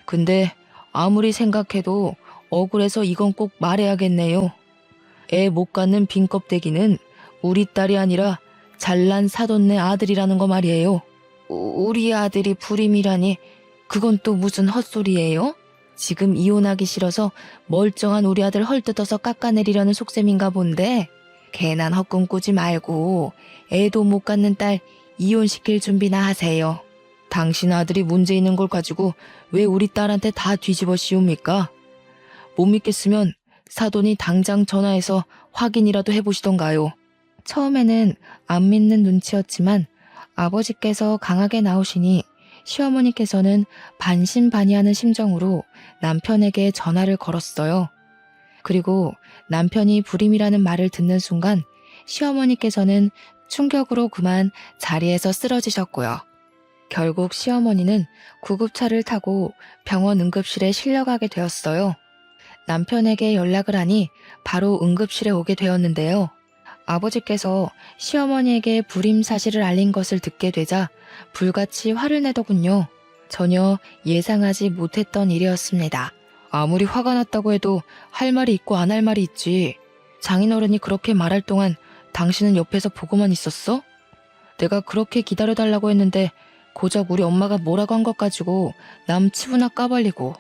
A: 근데 아무리 생각해도 억울해서 이건 꼭 말해야겠네요. 애 못 갖는 빈 껍데기는 우리 딸이 아니라 잘난 사돈네 아들이라는 거 말이에요. 우리 아들이 불임이라니 그건 또 무슨 헛소리예요? 지금 이혼하기 싫어서 멀쩡한 우리 아들 헐뜯어서 깎아내리려는 속셈인가 본데 괜한 헛꿈 꾸지 말고 애도 못 갖는 딸 이혼시킬 준비나 하세요. 당신 아들이 문제 있는 걸 가지고 왜 우리 딸한테 다 뒤집어 씌웁니까? 못 믿겠으면 사돈이 당장 전화해서 확인이라도 해보시던가요. 처음에는 안 믿는 눈치였지만 아버지께서 강하게 나오시니 시어머니께서는 반신반의하는 심정으로 남편에게 전화를 걸었어요. 그리고 남편이 불임이라는 말을 듣는 순간 시어머니께서는 충격으로 그만 자리에서 쓰러지셨고요. 결국 시어머니는 구급차를 타고 병원 응급실에 실려가게 되었어요. 남편에게 연락을 하니 바로 응급실에 오게 되었는데요. 아버지께서 시어머니에게 불임 사실을 알린 것을 듣게 되자 불같이 화를 내더군요. 전혀 예상하지 못했던 일이었습니다. 아무리 화가 났다고 해도 할 말이 있고 안 할 말이 있지. 장인어른이 그렇게 말할 동안 당신은 옆에서 보고만 있었어? 내가 그렇게 기다려달라고 했는데 고작 우리 엄마가 뭐라고 한 것 가지고 남 치부나 까발리고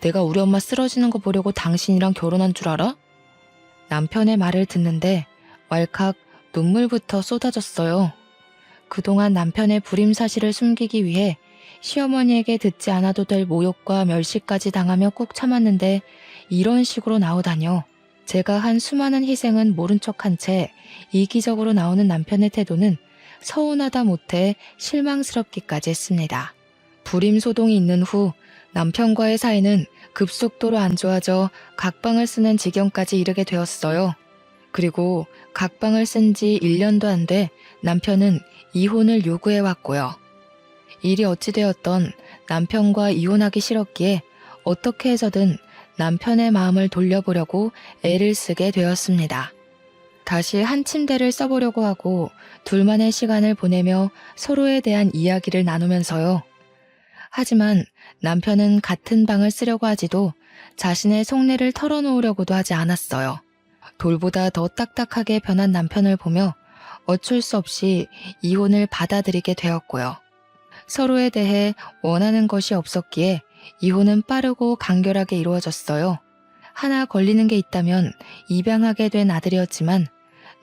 A: 내가 우리 엄마 쓰러지는 거 보려고 당신이랑 결혼한 줄 알아? 남편의 말을 듣는데 왈칵 눈물부터 쏟아졌어요. 그동안 남편의 불임 사실을 숨기기 위해 시어머니에게 듣지 않아도 될 모욕과 멸시까지 당하며 꾹 참았는데 이런 식으로 나오다뇨. 제가 한 수많은 희생은 모른 척한 채 이기적으로 나오는 남편의 태도는 서운하다 못해 실망스럽기까지 했습니다. 불임 소동이 있는 후 남편과의 사이는 급속도로 안 좋아져 각방을 쓰는 지경까지 이르게 되었어요. 그리고 각방을 쓴 지 1년도 안 돼 남편은 이혼을 요구해 왔고요. 일이 어찌되었던 남편과 이혼하기 싫었기에 어떻게 해서든 남편의 마음을 돌려보려고 애를 쓰게 되었습니다. 다시 한 침대를 써보려고 하고 둘만의 시간을 보내며 서로에 대한 이야기를 나누면서요. 하지만 남편은 같은 방을 쓰려고 하지도 자신의 속내를 털어놓으려고도 하지 않았어요. 돌보다 더 딱딱하게 변한 남편을 보며 어쩔 수 없이 이혼을 받아들이게 되었고요. 서로에 대해 원하는 것이 없었기에 이혼은 빠르고 간결하게 이루어졌어요. 하나 걸리는 게 있다면 입양하게 된 아들이었지만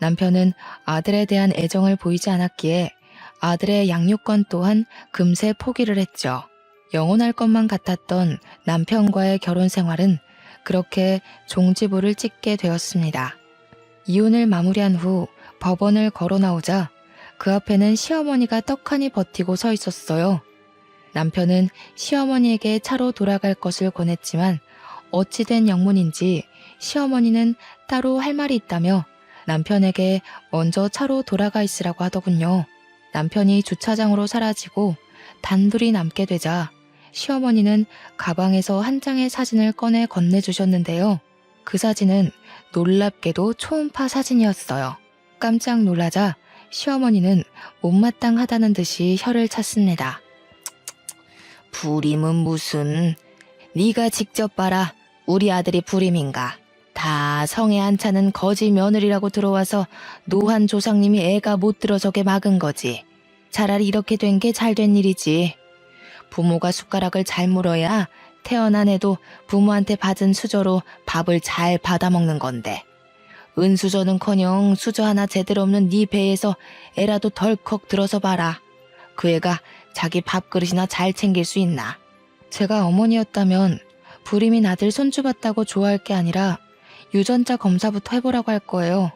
A: 남편은 아들에 대한 애정을 보이지 않았기에 아들의 양육권 또한 금세 포기를 했죠. 영원할 것만 같았던 남편과의 결혼 생활은 그렇게 종지부를 찍게 되었습니다. 이혼을 마무리한 후 법원을 걸어 나오자 그 앞에는 시어머니가 떡하니 버티고 서 있었어요. 남편은 시어머니에게 차로 돌아갈 것을 권했지만 어찌된 영문인지 시어머니는 따로 할 말이 있다며 남편에게 먼저 차로 돌아가 있으라고 하더군요. 남편이 주차장으로 사라지고 단둘이 남게 되자 시어머니는 가방에서 한 장의 사진을 꺼내 건네주셨는데요. 그 사진은 놀랍게도 초음파 사진이었어요. 깜짝 놀라자 시어머니는 못마땅하다는 듯이 혀를 찼습니다. 불임은 무슨... 네가 직접 봐라. 우리 아들이 불임인가. 다 성에 안 차는 거지 며느리라고 들어와서 노한 조상님이 애가 못 들어서게 막은 거지. 차라리 이렇게 된 게 잘 된 일이지. 부모가 숟가락을 잘 물어야 태어난 애도 부모한테 받은 수저로 밥을 잘 받아먹는 건데. 은수저는커녕 수저 하나 제대로 없는 네 배에서 애라도 덜컥 들어서 봐라. 그 애가 자기 밥그릇이나 잘 챙길 수 있나. 제가 어머니였다면 불임인 아들 손주 봤다고 좋아할 게 아니라 유전자 검사부터 해보라고 할 거예요.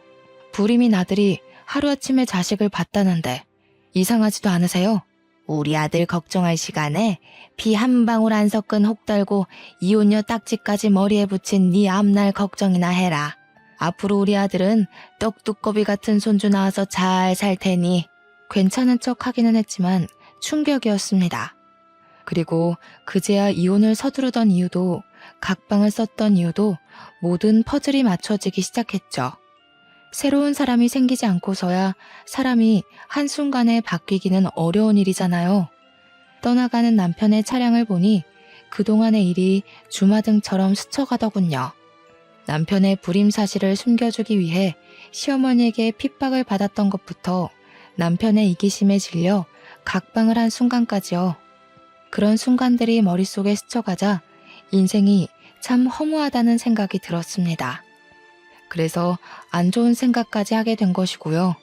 A: 불임인 아들이 하루아침에 자식을 봤다는데 이상하지도 않으세요? 우리 아들 걱정할 시간에 피 한 방울 안 섞은 혹 달고 이혼녀 딱지까지 머리에 붙인 네 앞날 걱정이나 해라. 앞으로 우리 아들은 떡두꺼비 같은 손주 나와서 잘 살 테니. 괜찮은 척 하기는 했지만 충격이었습니다. 그리고 그제야 이혼을 서두르던 이유도 각방을 썼던 이유도 모든 퍼즐이 맞춰지기 시작했죠. 새로운 사람이 생기지 않고서야 사람이 한순간에 바뀌기는 어려운 일이잖아요. 떠나가는 남편의 차량을 보니 그동안의 일이 주마등처럼 스쳐가더군요. 남편의 불임 사실을 숨겨주기 위해 시어머니에게 핍박을 받았던 것부터 남편의 이기심에 질려 각방을 한 순간까지요. 그런 순간들이 머릿속에 스쳐가자 인생이 참 허무하다는 생각이 들었습니다. 그래서 안 좋은 생각까지 하게 된 것이고요.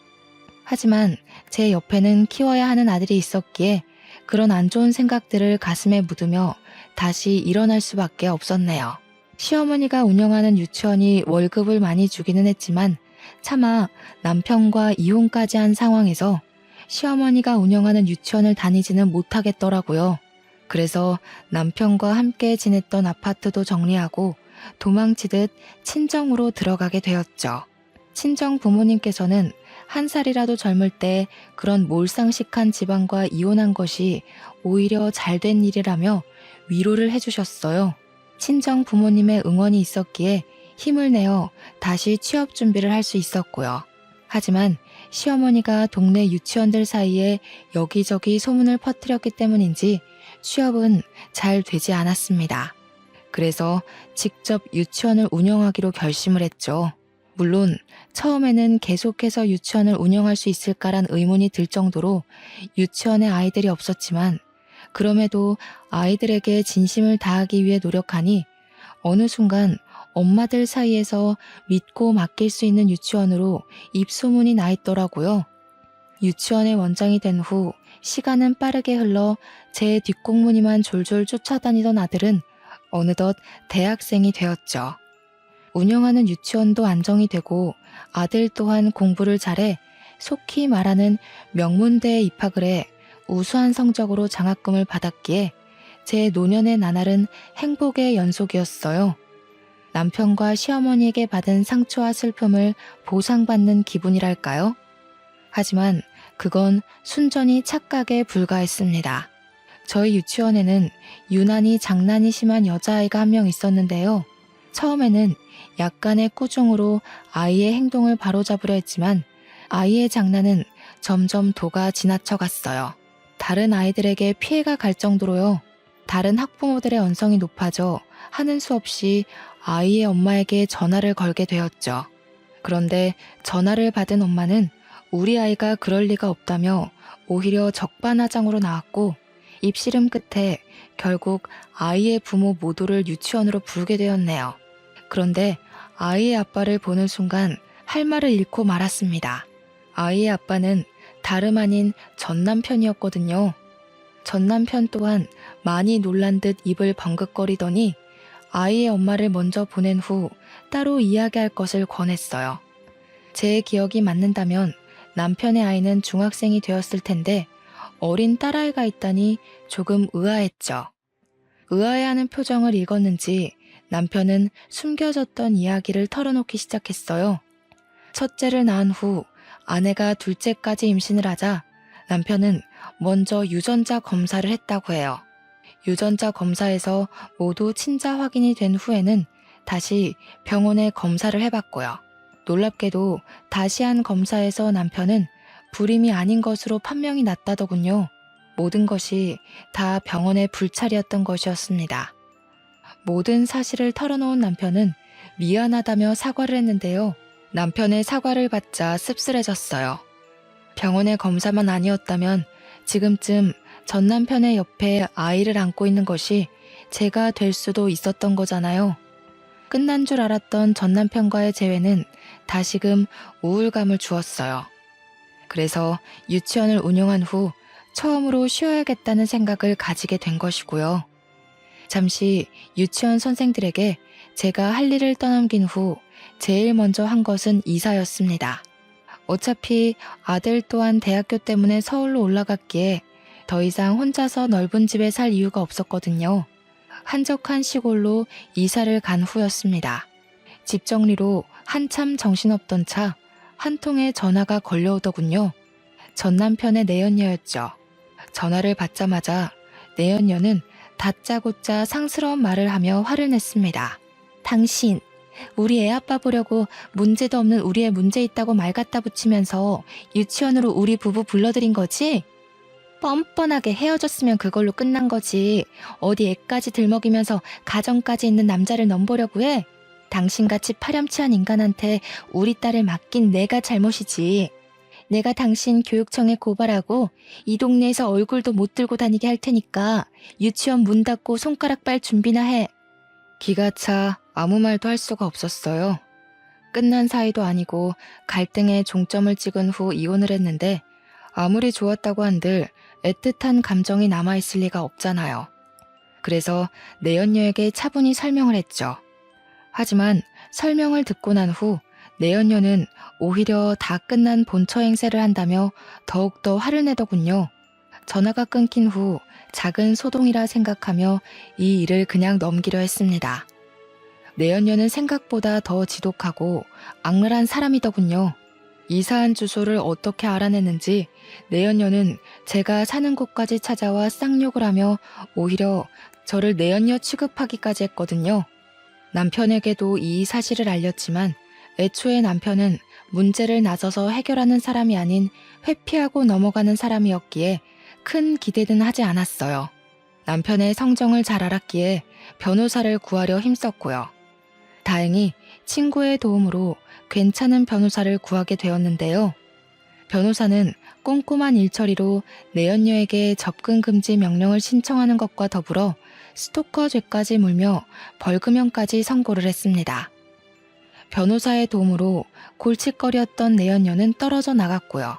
A: 하지만 제 옆에는 키워야 하는 아들이 있었기에 그런 안 좋은 생각들을 가슴에 묻으며 다시 일어날 수밖에 없었네요. 시어머니가 운영하는 유치원이 월급을 많이 주기는 했지만 차마 남편과 이혼까지 한 상황에서 시어머니가 운영하는 유치원을 다니지는 못하겠더라고요. 그래서 남편과 함께 지냈던 아파트도 정리하고 도망치듯 친정으로 들어가게 되었죠. 친정 부모님께서는 한 살이라도 젊을 때 그런 몰상식한 집안과 이혼한 것이 오히려 잘된 일이라며 위로를 해주셨어요. 친정 부모님의 응원이 있었기에 힘을 내어 다시 취업 준비를 할 수 있었고요. 하지만 시어머니가 동네 유치원들 사이에 여기저기 소문을 퍼뜨렸기 때문인지 취업은 잘 되지 않았습니다. 그래서 직접 유치원을 운영하기로 결심을 했죠. 물론 처음에는 계속해서 유치원을 운영할 수 있을까란 의문이 들 정도로 유치원에 아이들이 없었지만 그럼에도 아이들에게 진심을 다하기 위해 노력하니 어느 순간 엄마들 사이에서 믿고 맡길 수 있는 유치원으로 입소문이 나 있더라고요. 유치원의 원장이 된 후 시간은 빠르게 흘러 제 뒷공무니만 졸졸 쫓아다니던 아들은 어느덧 대학생이 되었죠. 운영하는 유치원도 안정이 되고 아들 또한 공부를 잘해 속히 말하는 명문대에 입학을 해 우수한 성적으로 장학금을 받았기에 제 노년의 나날은 행복의 연속이었어요. 남편과 시어머니에게 받은 상처와 슬픔을 보상받는 기분이랄까요? 하지만 그건 순전히 착각에 불과했습니다. 저희 유치원에는 유난히 장난이 심한 여자아이가 한 명 있었는데요. 처음에는 약간의 꾸중으로 아이의 행동을 바로잡으려 했지만 아이의 장난은 점점 도가 지나쳐갔어요. 다른 아이들에게 피해가 갈 정도로요. 다른 학부모들의 언성이 높아져 하는 수 없이 아이의 엄마에게 전화를 걸게 되었죠. 그런데 전화를 받은 엄마는 우리 아이가 그럴 리가 없다며 오히려 적반하장으로 나왔고 입씨름 끝에 결국 아이의 부모 모두를 유치원으로 부르게 되었네요. 그런데 아이의 아빠를 보는 순간 할 말을 잃고 말았습니다. 아이의 아빠는 다름 아닌 전 남편이었거든요. 전 남편 또한 많이 놀란 듯 입을 벌긋거리더니 아이의 엄마를 먼저 보낸 후 따로 이야기할 것을 권했어요. 제 기억이 맞는다면 남편의 아이는 중학생이 되었을 텐데 어린 딸아이가 있다니 조금 의아했죠. 의아해하는 표정을 읽었는지 남편은 숨겨졌던 이야기를 털어놓기 시작했어요. 첫째를 낳은 후 아내가 둘째까지 임신을 하자 남편은 먼저 유전자 검사를 했다고 해요. 유전자 검사에서 모두 친자 확인이 된 후에는 다시 병원에 검사를 해봤고요. 놀랍게도 다시 한 검사에서 남편은 불임이 아닌 것으로 판명이 났다더군요. 모든 것이 다 병원의 불찰이었던 것이었습니다. 모든 사실을 털어놓은 남편은 미안하다며 사과를 했는데요. 남편의 사과를 받자 씁쓸해졌어요. 병원의 검사만 아니었다면 지금쯤 전 남편의 옆에 아이를 안고 있는 것이 제가 될 수도 있었던 거잖아요. 끝난 줄 알았던 전 남편과의 재회는 다시금 우울감을 주었어요. 그래서 유치원을 운영한 후 처음으로 쉬어야겠다는 생각을 가지게 된 것이고요. 잠시 유치원 선생들에게 제가 할 일을 떠넘긴 후 제일 먼저 한 것은 이사였습니다. 어차피 아들 또한 대학교 때문에 서울로 올라갔기에 더 이상 혼자서 넓은 집에 살 이유가 없었거든요. 한적한 시골로 이사를 간 후였습니다. 집 정리로 한참 정신없던 차 한 통의 전화가 걸려오더군요. 전 남편의 내연녀였죠. 전화를 받자마자 내연녀는 다짜고짜 상스러운 말을 하며 화를 냈습니다. 당신, 우리 애 아빠 보려고 문제도 없는 우리 애 문제 있다고 말 갖다 붙이면서 유치원으로 우리 부부 불러들인 거지? 뻔뻔하게 헤어졌으면 그걸로 끝난 거지. 어디 애까지 들먹이면서 가정까지 있는 남자를 넘보려고 해? 당신같이 파렴치한 인간한테 우리 딸을 맡긴 내가 잘못이지. 내가 당신 교육청에 고발하고 이 동네에서 얼굴도 못 들고 다니게 할 테니까 유치원 문 닫고 손가락 빨 준비나 해. 기가 차 아무 말도 할 수가 없었어요. 끝난 사이도 아니고 갈등에 종점을 찍은 후 이혼을 했는데 아무리 좋았다고 한들 애틋한 감정이 남아있을 리가 없잖아요. 그래서 내연녀에게 차분히 설명을 했죠. 하지만 설명을 듣고 난 후 내연녀는 오히려 다 끝난 본처 행세를 한다며 더욱더 화를 내더군요. 전화가 끊긴 후 작은 소동이라 생각하며 이 일을 그냥 넘기려 했습니다. 내연녀는 생각보다 더 지독하고 악랄한 사람이더군요. 이사한 주소를 어떻게 알아냈는지 내연녀는 제가 사는 곳까지 찾아와 쌍욕을 하며 오히려 저를 내연녀 취급하기까지 했거든요. 남편에게도 이 사실을 알렸지만 애초에 남편은 문제를 나서서 해결하는 사람이 아닌 회피하고 넘어가는 사람이었기에 큰 기대는 하지 않았어요. 남편의 성정을 잘 알았기에 변호사를 구하려 힘썼고요. 다행히 친구의 도움으로 괜찮은 변호사를 구하게 되었는데요. 변호사는 꼼꼼한 일처리로 내연녀에게 접근 금지 명령을 신청하는 것과 더불어 스토커 죄까지 물며 벌금형까지 선고를 했습니다. 변호사의 도움으로 골칫거리였던 내연녀는 떨어져 나갔고요.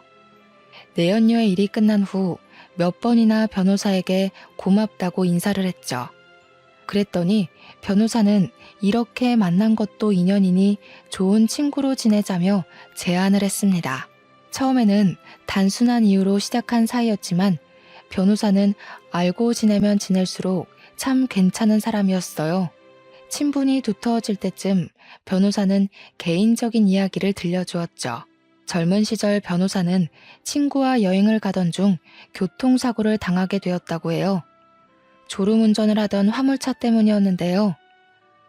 A: 내연녀의 일이 끝난 후 몇 번이나 변호사에게 고맙다고 인사를 했죠. 그랬더니 변호사는 이렇게 만난 것도 인연이니 좋은 친구로 지내자며 제안을 했습니다. 처음에는 단순한 이유로 시작한 사이였지만 변호사는 알고 지내면 지낼수록 참 괜찮은 사람이었어요. 친분이 두터워질 때쯤 변호사는 개인적인 이야기를 들려주었죠. 젊은 시절 변호사는 친구와 여행을 가던 중 교통사고를 당하게 되었다고 해요. 졸음운전을 하던 화물차 때문이었는데요.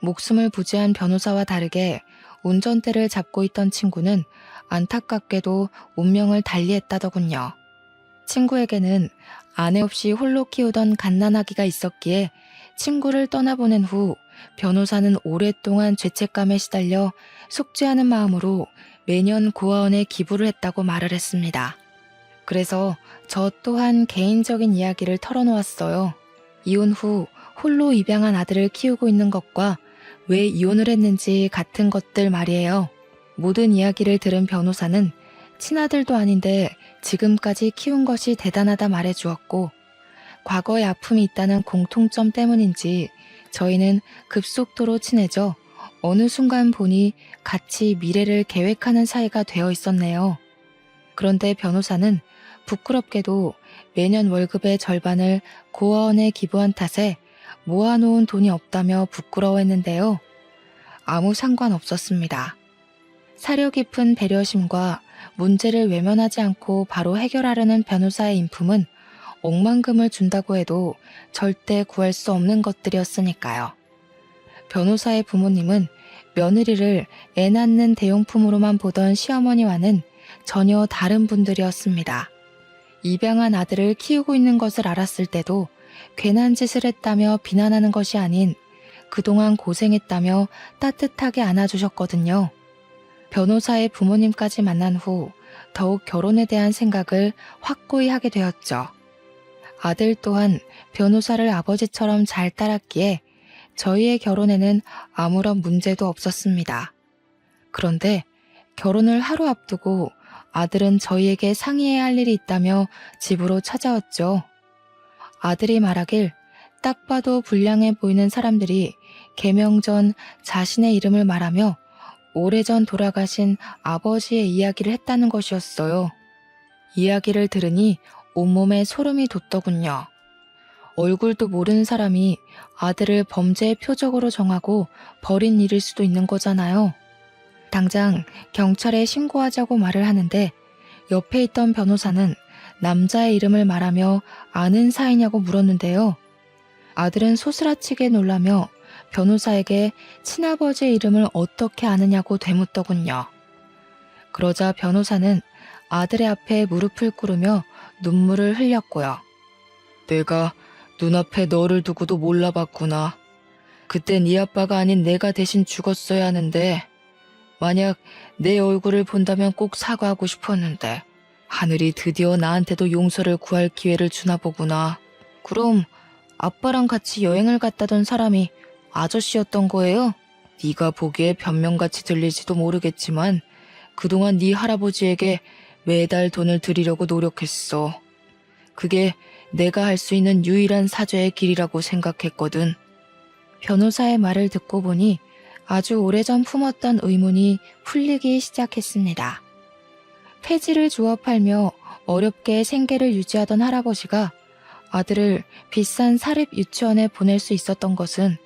A: 목숨을 부지한 변호사와 다르게 운전대를 잡고 있던 친구는 안타깝게도 운명을 달리했다더군요. 친구에게는 아내 없이 홀로 키우던 갓난아기가 있었기에 친구를 떠나보낸 후 변호사는 오랫동안 죄책감에 시달려 속죄하는 마음으로 매년 고아원에 기부를 했다고 말을 했습니다. 그래서 저 또한 개인적인 이야기를 털어놓았어요. 이혼 후 홀로 입양한 아들을 키우고 있는 것과 왜 이혼을 했는지 같은 것들 말이에요. 모든 이야기를 들은 변호사는 친아들도 아닌데 지금까지 키운 것이 대단하다 말해주었고, 과거에 아픔이 있다는 공통점 때문인지 저희는 급속도로 친해져 어느 순간 보니 같이 미래를 계획하는 사이가 되어 있었네요. 그런데 변호사는 부끄럽게도 매년 월급의 절반을 고아원에 기부한 탓에 모아놓은 돈이 없다며 부끄러워했는데요. 아무 상관없었습니다. 사려 깊은 배려심과 문제를 외면하지 않고 바로 해결하려는 변호사의 인품은 억만금을 준다고 해도 절대 구할 수 없는 것들이었으니까요. 변호사의 부모님은 며느리를 애 낳는 대용품으로만 보던 시어머니와는 전혀 다른 분들이었습니다. 입양한 아들을 키우고 있는 것을 알았을 때도 괜한 짓을 했다며 비난하는 것이 아닌 그동안 고생했다며 따뜻하게 안아주셨거든요. 변호사의 부모님까지 만난 후 더욱 결혼에 대한 생각을 확고히 하게 되었죠. 아들 또한 변호사를 아버지처럼 잘 따랐기에 저희의 결혼에는 아무런 문제도 없었습니다. 그런데 결혼을 하루 앞두고 아들은 저희에게 상의해야 할 일이 있다며 집으로 찾아왔죠. 아들이 말하길 딱 봐도 불량해 보이는 사람들이 개명 전 자신의 이름을 말하며 오래전 돌아가신 아버지의 이야기를 했다는 것이었어요. 이야기를 들으니 온몸에 소름이 돋더군요. 얼굴도 모르는 사람이 아들을 범죄의 표적으로 정하고 버린 일일 수도 있는 거잖아요. 당장 경찰에 신고하자고 말을 하는데 옆에 있던 변호사는 남자의 이름을 말하며 아는 사이냐고 물었는데요. 아들은 소스라치게 놀라며 변호사에게 친아버지의 이름을 어떻게 아느냐고 되묻더군요. 그러자 변호사는 아들의 앞에 무릎을 꿇으며 눈물을 흘렸고요. 내가 눈앞에 너를 두고도 몰라봤구나. 그때 네 아빠가 아닌 내가 대신 죽었어야 하는데 만약 내 얼굴을 본다면 꼭 사과하고 싶었는데 하늘이 드디어 나한테도 용서를 구할 기회를 주나 보구나. 그럼 아빠랑 같이 여행을 갔다던 사람이 아저씨였던 거예요? 네가 보기에 변명같이 들릴지도 모르겠지만 그동안 네 할아버지에게 매달 돈을 드리려고 노력했어. 그게 내가 할 수 있는 유일한 사죄의 길이라고 생각했거든. 변호사의 말을 듣고 보니 아주 오래전 품었던 의문이 풀리기 시작했습니다. 폐지를 주워 팔며 어렵게 생계를 유지하던 할아버지가 아들을 비싼 사립 유치원에 보낼 수 있었던 것은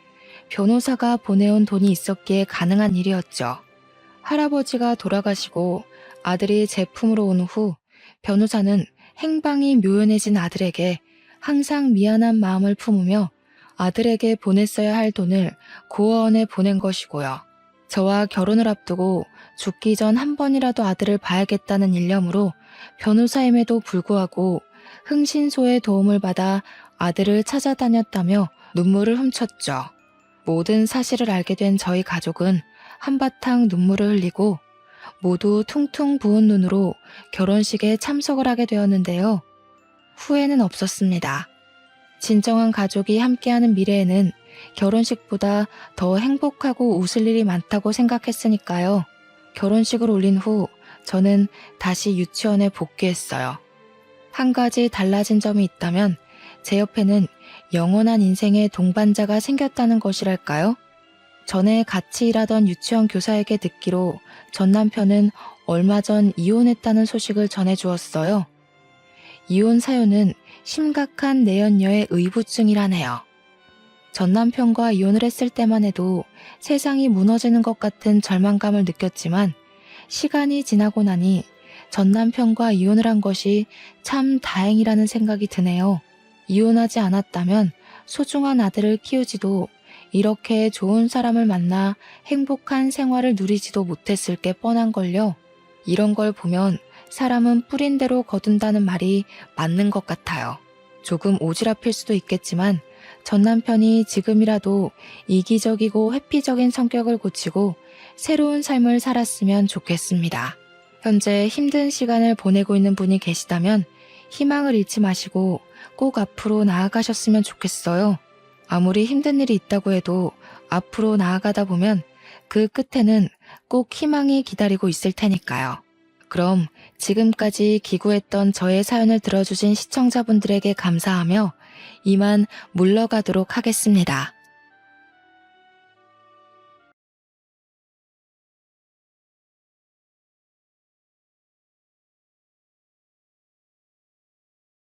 A: 변호사가 보내온 돈이 있었기에 가능한 일이었죠. 할아버지가 돌아가시고 아들이 제품으로 온 후 변호사는 행방이 묘연해진 아들에게 항상 미안한 마음을 품으며 아들에게 보냈어야 할 돈을 고아원에 보낸 것이고요. 저와 결혼을 앞두고 죽기 전 한 번이라도 아들을 봐야겠다는 일념으로 변호사임에도 불구하고 흥신소의 도움을 받아 아들을 찾아다녔다며 눈물을 훔쳤죠. 모든 사실을 알게 된 저희 가족은 한바탕 눈물을 흘리고 모두 퉁퉁 부은 눈으로 결혼식에 참석을 하게 되었는데요. 후회는 없었습니다. 진정한 가족이 함께하는 미래에는 결혼식보다 더 행복하고 웃을 일이 많다고 생각했으니까요. 결혼식을 올린 후 저는 다시 유치원에 복귀했어요. 한 가지 달라진 점이 있다면 제 옆에는 영원한 인생의 동반자가 생겼다는 것이랄까요? 전에 같이 일하던 유치원 교사에게 듣기로 전 남편은 얼마 전 이혼했다는 소식을 전해주었어요. 이혼 사유는 심각한 내연녀의 의부증이라네요. 전 남편과 이혼을 했을 때만 해도 세상이 무너지는 것 같은 절망감을 느꼈지만 시간이 지나고 나니 전 남편과 이혼을 한 것이 참 다행이라는 생각이 드네요. 이혼하지 않았다면 소중한 아들을 키우지도 이렇게 좋은 사람을 만나 행복한 생활을 누리지도 못했을 게 뻔한걸요. 이런 걸 보면 사람은 뿌린 대로 거둔다는 말이 맞는 것 같아요. 조금 오지랖일 수도 있겠지만 전 남편이 지금이라도 이기적이고 회피적인 성격을 고치고 새로운 삶을 살았으면 좋겠습니다. 현재 힘든 시간을 보내고 있는 분이 계시다면 희망을 잃지 마시고 꼭 앞으로 나아가셨으면 좋겠어요. 아무리 힘든 일이 있다고 해도 앞으로 나아가다 보면 그 끝에는 꼭 희망이 기다리고 있을 테니까요. 그럼 지금까지 기구했던 저의 사연을 들어주신 시청자분들에게 감사하며 이만 물러가도록 하겠습니다.